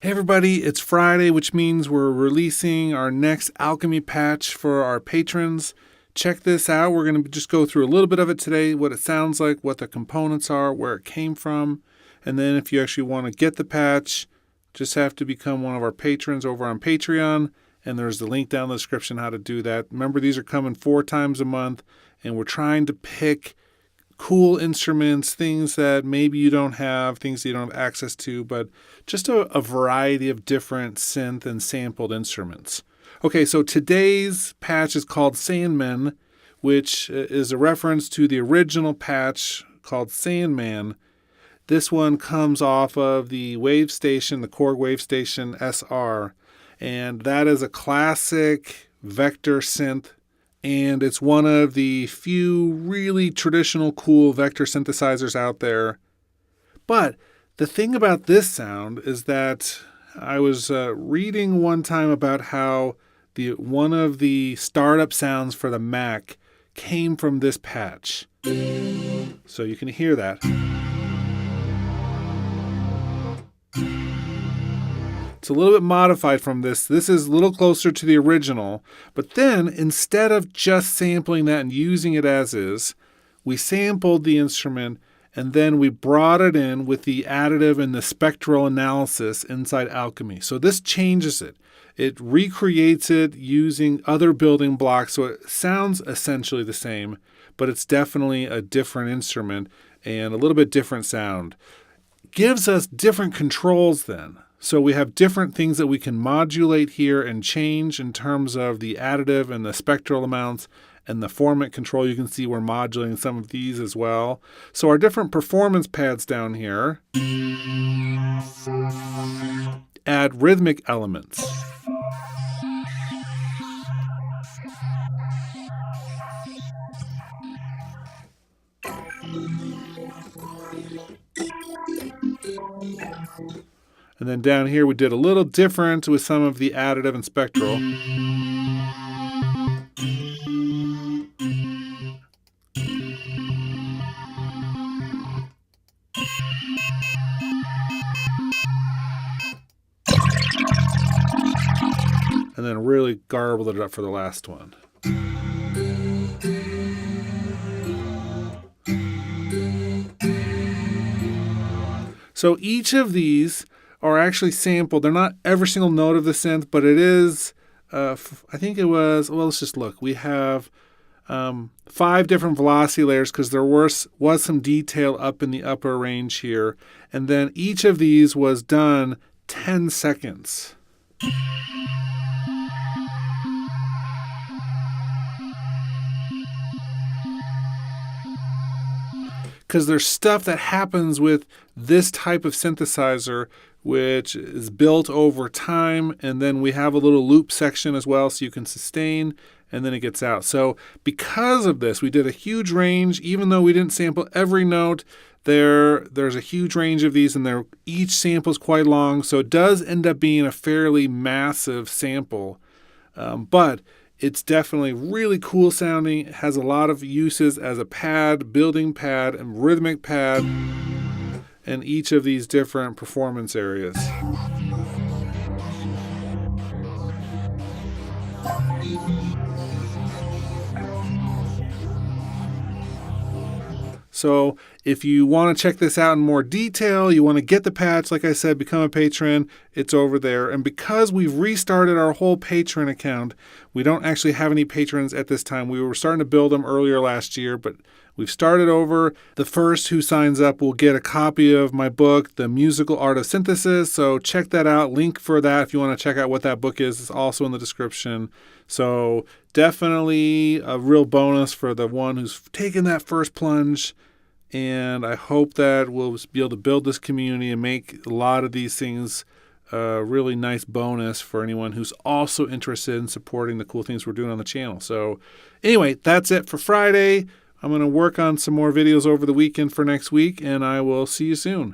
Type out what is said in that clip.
Hey everybody, it's Friday, which means we're releasing our next Alchemy patch for our patrons. Check this out. We're going to just go through a little bit of it today, what it sounds like, what the components are, where it came from. And then if you actually want to get the patch, just have to become one of our patrons over on Patreon. And there's the link down in the description how to do that. Remember, these are coming 4 times a month, and we're trying to pick cool instruments, things that maybe you don't have, things that you don't have access to, but just a variety of different synth and sampled instruments. Okay, so today's patch is called Sandmen, which is a reference to the original patch called Sandman. This one comes off of the Wave Station, the Korg Wave Station SR, and that is a classic vector synth. And it's one of the few really traditional cool vector synthesizers out there. But the thing about this sound is that I was reading one time about how one of the startup sounds for the Mac came from this patch. So you can hear that. It's a little bit modified from this. This is a little closer to the original. But then, instead of just sampling that and using it as is, we sampled the instrument and then we brought it in with the additive and the spectral analysis inside Alchemy. So this changes it. It recreates it using other building blocks. So it sounds essentially the same, but it's definitely a different instrument and a little bit different sound. Gives us different controls then. So we have different things that we can modulate here and change in terms of the additive and the spectral amounts and the formant control. You can see we're modulating some of these as well. So our different performance pads down here add rhythmic elements. And then down here we did a little different with some of the additive and spectral. And then really garbled it up for the last one. So each of these are actually sampled. They're not every single note of the synth, but it is, I think it was, well, let's just look. We have 5 different velocity layers because there was some detail up in the upper range here. And then each of these was done 10 seconds. Because there's stuff that happens with this type of synthesizer which is built over time, and then we have a little loop section as well so you can sustain, and then it gets out. So because of this, we did a huge range. Even though we didn't sample every note, there's a huge range of these, and each sample is quite long, so it does end up being a fairly massive sample. But it's definitely really cool sounding. It has a lot of uses as a pad, building pad, and rhythmic pad, and each of these different performance areas. So if you want to check this out in more detail, you want to get the patch, like I said, become a patron, it's over there. And because we've restarted our whole patron account, we don't actually have any patrons at this time. We were starting to build them earlier last year, but we've started over. The first who signs up will get a copy of my book, The Musical Art of Synthesis. So check that out. Link for that if you want to check out what that book is. It's also in the description. So definitely a real bonus for the one who's taken that first plunge. And I hope that we'll be able to build this community and make a lot of these things a really nice bonus for anyone who's also interested in supporting the cool things we're doing on the channel. So anyway, that's it for Friday. I'm going to work on some more videos over the weekend for next week, and I will see you soon.